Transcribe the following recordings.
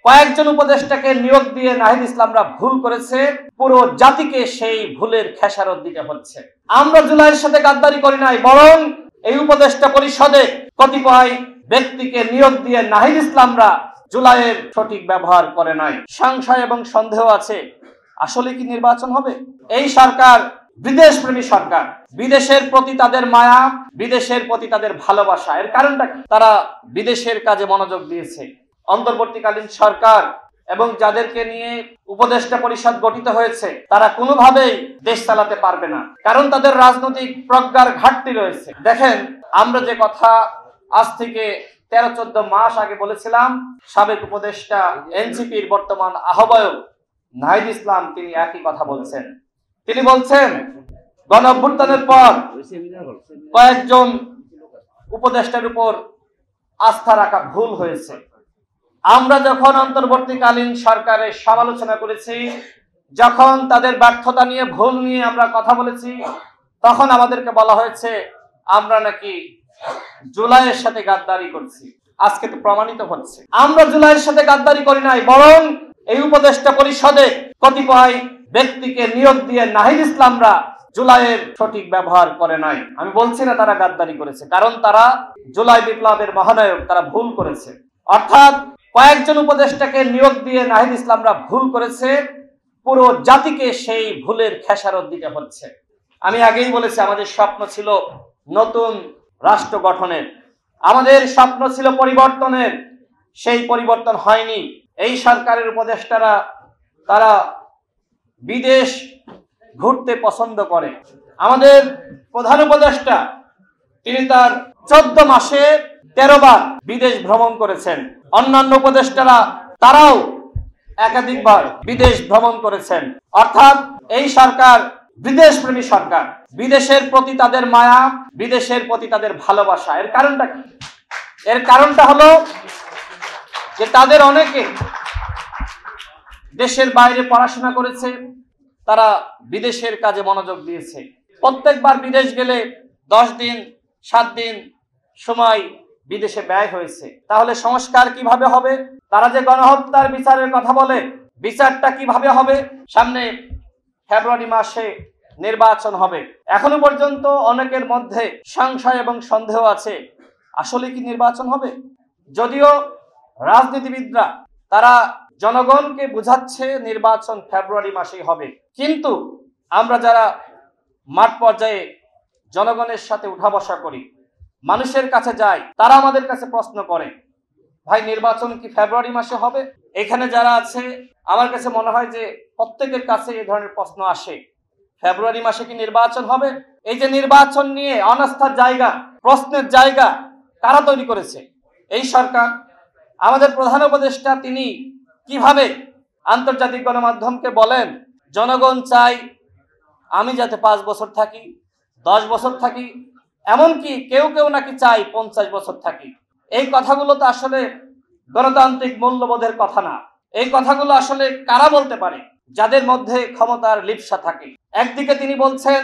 কয়েকজন উপদেষ্টাকে নিয়োগ দিয়ে নাহিদ ইসলামরা ভুল করেছে, পুরো জাতিকে সেই ভুলের খেসারত দিতে হচ্ছে। আমরা জুলাইয়ের সাথে গাদ্দারি করি নাই, বরং এই উপদেষ্টা পরিষদে কতিপয় ব্যক্তিকে নিয়োগ দিয়ে নাহিদ ইসলামরা জুলাইয়ের সঠিক ব্যবহার করে নাই। সংশয় এবং সন্দেহ আছে, আসলে কি নির্বাচন হবে? এই সরকার বিদেশপ্রেমী সরকার, বিদেশের প্রতি তাদের মায়া, বিদেশের প্রতি তাদের ভালোবাসা। এর কারণটা কি? তারা বিদেশের কাজে মনোযোগ দিয়েছে। অন্তর্বর্তীকালীন সরকার এবং যাদেরকে নিয়ে উপদেষ্টা পরিষদ গঠিত হয়েছে তারা কোনোভাবেই দেশ চালাতে পারবে না, কারণ তাদের রাজনৈতিক প্রজ্ঞার ঘাটতি রয়েছে। দেখেন, আমরা যে কথা আজ থেকে 13-14 মাস আগে বলেছিলাম, সাবেক উপদেষ্টা এনসিপির বর্তমান আহ্বায়ক নাহিদ ইসলাম তিনি একই কথা বলছেন। তিনি বলছেন গণ অভ্যুত্থানের পর কয়েকজন উপদেষ্টার উপর আস্থা রাখা ভুল হয়েছে। আমরা যখন অন্তর্বর্তীকালীন সরকারের সমালোচনা করেছি, যখন তাদের ব্যর্থতা নিয়ে, ভুল নিয়ে আমরা কথা বলেছি, তখন আমাদেরকে বলা হয়েছে আমরা নাকি জুলাইয়ের সাথে গাদ্দারি করছি। আজকে তো প্রমাণিত হচ্ছে আমরা জুলাইয়ের সাথে গাদ্দারি করি নাই, বরং এই উপদেষ্টা পরিষদে কতিপয় ব্যক্তিকে নিয়োগ দিয়ে নাহিদ ইসলামরা জুলাইয়ের সঠিক ব্যবহার করে নাই। আমি বলছি না তারা গাদ্দারি করেছে, কারণ তারা জুলাই বিপ্লবের মহানায়ক, তারা ভুল করেছে। অর্থাৎ কয়েকজন উপদেষ্টাকে নিয়োগ দিয়ে নাহিদ ইসলামরা ভুল করেছে, পুরো জাতিকে সেই ভুলের খেসারত দিতে হচ্ছে। আমি আগেই বলেছি আমাদের স্বপ্ন ছিল নতুন রাষ্ট্র গঠনের, আমাদের স্বপ্ন ছিল পরিবর্তনের, সেই পরিবর্তন হয়নি। এই সরকারের উপদেষ্টারা তারা বিদেশ ঘুরতে পছন্দ করে। আমাদের প্রধান উপদেষ্টা তিনি তার 14 মাসে 13 বার বিদেশ ভ্রমণ করেছেন। অন্যান্য উপদেষ্টারা তারাও একাধিকবার বিদেশ ভ্রমণ করেছেন। অর্থাৎ এই সরকার বিদেশপ্রেমী সরকার, বিদেশের প্রতি তাদের মায়া, বিদেশের প্রতি তাদের ভালোবাসা। এর কারণটা কি? এর কারণটা হলো যে তাদের অনেকে দেশের বাইরে পড়াশোনা করেছে, তারা বিদেশের কাজে মনোযোগ দিয়েছে। প্রত্যেকবার বিদেশ গেলে 10 দিন 7 দিন সময় বিদেশে ব্যয় হয়েছে। তাহলে সংস্কার কিভাবে হবে? তারা যে গণহত্যার বিচারের কথা বলে, বিচারটা কিভাবে হবে? সামনে ফেব্রুয়ারি মাসে নির্বাচন হবে। এখনো পর্যন্ত অনেকের মধ্যে সংশয় এবং সন্দেহ আছে, আসলে কি নির্বাচন হবে? যদিও রাজনীতিবিদরা তারা জনগণকে বুঝাচ্ছে নির্বাচন ফেব্রুয়ারি মাসেই হবে, কিন্তু আমরা যারা মাঠ পর্যায়ে জনগণের সাথে উঠা বসা করি, মানুষের কাছে যাই, তারা আমাদের কাছে প্রশ্ন করে, ভাই নির্বাচন কি ফেব্রুয়ারি মাসে হবে? এখানে যারা আছে আমার কাছে মনে হয় যে প্রত্যেকের কাছে এই ধরনের প্রশ্ন আসে, ফেব্রুয়ারি মাসে কি নির্বাচন হবে? এই যে নির্বাচন নিয়ে অনাস্থার জায়গা, প্রশ্নের জায়গা কারা তৈরি করেছে? এই সরকার। আমাদের প্রধান উপদেষ্টা তিনি কিভাবে আন্তর্জাতিক গণমাধ্যমকে বলেন জনগণ চাই আমি যাতে 5 বছর থাকি, 10 বছর থাকি, এমনকি কেউ কেউ নাকি চাই 50 বছর থাকি। এই কথাগুলো তো আসলে গণতান্ত্রিক মূল্যবোধের কথা না। এই কথাগুলো আসলে কারা বলতে পারে? যাদের মধ্যে ক্ষমতার লিপ্সা থাকে। একদিকে তিনি বলছেন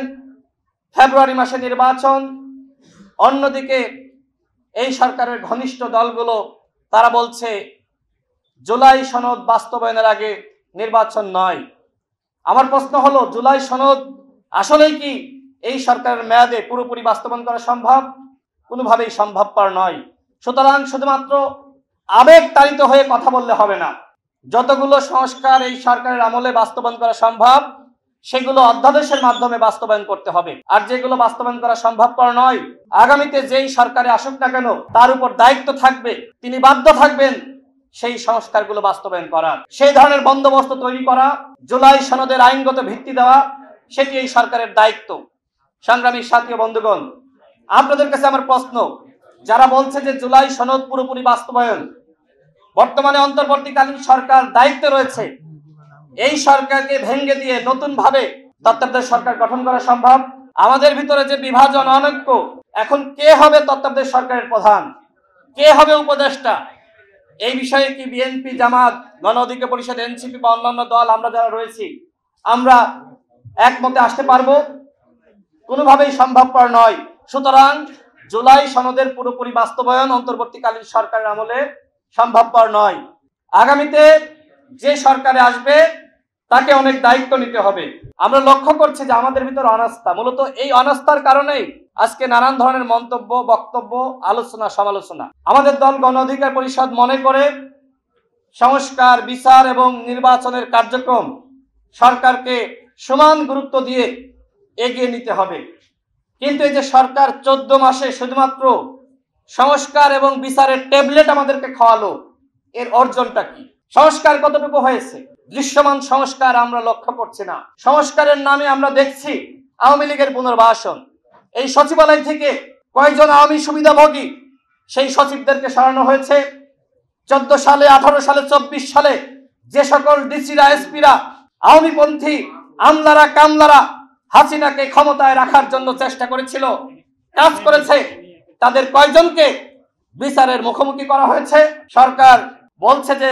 ফেব্রুয়ারি মাসে নির্বাচন, অন্যদিকে এই সরকারের ঘনিষ্ঠ দলগুলো তারা বলছে জুলাই সনদ বাস্তবায়নের আগে নির্বাচন নয়। আমার প্রশ্ন হলো, জুলাই সনদ আসলেই কি এই সরকারের মেয়াদে পুরোপুরি বাস্তবায়ন করা সম্ভব? কোনোভাবেই সম্ভবপর নয়। সুতরাং শুধুমাত্র আবেগ তাড়িত হয়ে কথা বললে হবে না। যতগুলো সংস্কার এই সরকারের আমলে বাস্তবায়ন করা সম্ভব সেগুলো অধ্যাদেশের মাধ্যমে বাস্তবায়ন করতে হবে। আর যেগুলো বাস্তবায়ন করা সম্ভবপর নয়, আগামীতে যেই সরকারে আসুক না কেন তার উপর দায়িত্ব থাকবে, তিনি বাধ্য থাকবেন সেই সংস্কারগুলো বাস্তবায়ন করার, সেই ধরনের বন্দোবস্ত তৈরি করা, জুলাই সনদের আইনগত ভিত্তি দেওয়া, সেটি এই সরকারের দায়িত্ব। সংগ্রামী সাথী ও বন্ধুগণ, আপনাদের কাছে আমার প্রশ্ন, যারা বলছে যে জুলাই সনদ পুরোপুরি বাস্তবায়ন, বর্তমানে অন্তর্বর্তীকালীন সরকার দায়িত্বে রয়েছে, এই সরকারকে ভেঙে দিয়ে নতুন ভাবে তত্ত্বাবধায়ক সরকার গঠন করা সম্ভব? আমাদের ভিতরে যে বিভাজন, অনৈক্য, এখন কে হবে তত্ত্বাবধায়ক সরকারের প্রধান, কে হবে উপদেষ্টা, এই বিষয়ে কি বিএনপি, জামাত, গণ অধিকার পরিষদ, এনসিপি বা অন্যান্য দল আমরা যারা রয়েছি আমরা একমতে আসতে পারবো? কোনোভাবেই সম্ভবপর নয়। সুতরাং জুলাই সনদের পুরোপুরি বাস্তবায়ন অন্তর্বর্তীকালীন সরকারের আমলে সম্ভবপর নয়। আগামীতে যে সরকারে আসবে তাকে অনেক দায়িত্ব নিতে হবে। আমরা লক্ষ্য করছি যে আমাদের ভিতরে অনাস্থা, মূলত এই অনাস্থার কারণেই আজকে নানান ধরনের মন্তব্য, বক্তব্য, আলোচনা, সমালোচনা। আমাদের দল গণ অধিকার পরিষদ মনে করে সংস্কার, বিচার এবং নির্বাচনের কার্যক্রম সরকারকে সমান গুরুত্ব দিয়ে এগিয়ে নিতে হবে। কিন্তু এই যে সরকার 14 মাসে শুধুমাত্র সংস্কার এবং বিচারের ট্যাবলেট আমাদেরকে খাওয়ালো, এর অর্জনটা কি? সংস্কার কতটুকু হয়েছে? দৃশ্যমান সংস্কার আমরা লক্ষ্য করছি না। সংস্কারের নামে আমরা দেখছি আওয়ামী লীগের পুনর্বাসন। এই সচিবালয় থেকে কয়েকজন আওয়ামী সুবিধাভোগী সেই সচিবদেরকে সরানো হয়েছে। 14 সালে, 18 সালে, 24 সালে যে সকল ডিসিরা, এসপিরা, আওয়ামীপন্থী আমলারা, কামলারা হাসিনাকে ক্ষমতায় রাখার জন্য চেষ্টা করেছিল, কাজ করেছে, তাদের কয়জনকে বিচারের মুখোমুখি করা হয়েছে? সরকার বলছে যে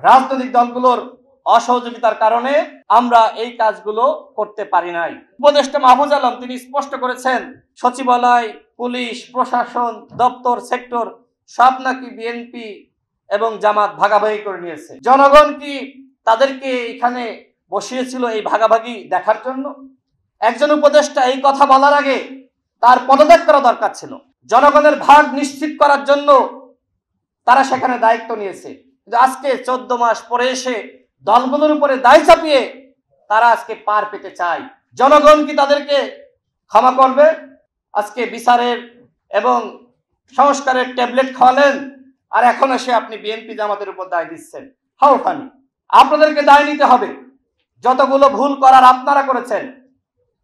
রাজনৈতিক দলগুলোর অসহযোগিতার কারণে আমরা এই কাজগুলো করতে পারি নাই। উপদেষ্টা মাহফুজ আলম তিনি স্পষ্ট করেছেন সচিবালয়, পুলিশ, প্রশাসন, দপ্তর, সেক্টর সব নাকি বিএনপি এবং জামাত ভাগাভাগি করে নিয়েছে। জনগণ কি তাদেরকে এখানে বসিয়েছিল এই ভাগাভাগি দেখার জন্য? একজন উপদেষ্টা এই কথা বলার আগে তার পদত্যাগ করা দরকার ছিল। জনগণের ভাগ নিশ্চিত করার জন্য তারা সেখানে দায়িত্ব নিয়েছে। কিন্তু আজকে 14 মাস পরে এসে দলগুলোর উপরে দায় চাপিয়ে তারা আজকে পার পেতে চায়। জনগণ কি তাদেরকে ক্ষমা করবে? আজকে বিচারের এবং সংস্কারের ট্যাবলেট খাওয়ালেন, আর এখন এসে আপনি বিএনপি জামাতের উপর দায় দিচ্ছেন। How funny! আপনাদেরকে দায় নিতে হবে। যতগুলো ভুল করার আপনারা করেছেন,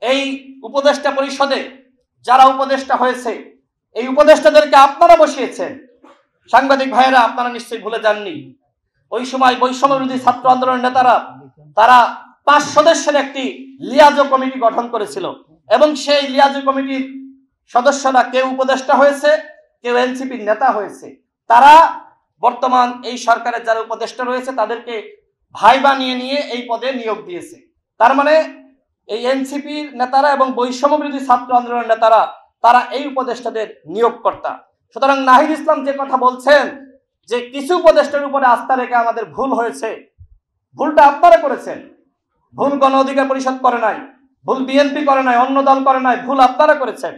এই উপদেষ্টা পরিষদে যারা উপদেষ্টা হয়েছে, এই উপদেষ্টাদেরকে আপনারা বসিয়েছেন। সাংবাদিক ভাইয়েরা, আপনারা নিশ্চয়ই ভুলে যাননি, ওই সময় বৈষম্য বিরোধী ছাত্র আন্দোলনের নেতারা তারা 5 সদস্যের একটি লিয়াজো কমিটি গঠন করেছিল এবং সেই লিয়াজো কমিটির সদস্যরা কেউ উপদেষ্টা হয়েছে, কেউ এনসিপির নেতা হয়েছে। তারা বর্তমান এই সরকারের যারা উপদেষ্টা রয়েছে তাদেরকে ভাই বানিয়ে নিয়ে এই পদে নিয়োগ দিয়েছে। তার মানে এই এনসিপির নেতারা এবং বৈষম্য বিরোধী ছাত্র আন্দোলনের নেতারা তারা এই উপদেষ্টাদের নিয়োগকর্তা। সুতরাং নাহিদ ইসলাম যে কথা বলছেন যে কিছু উপদেষ্টার উপরে আস্থা রেখে আমাদের ভুল হয়েছে, ভুলটা আপনারা করেছেন। ভুল গণ অধিকার পরিষদ করে নাই, ভুল বিএনপি করে নাই, অন্য দল করে নাই, ভুল আপনারা করেছেন।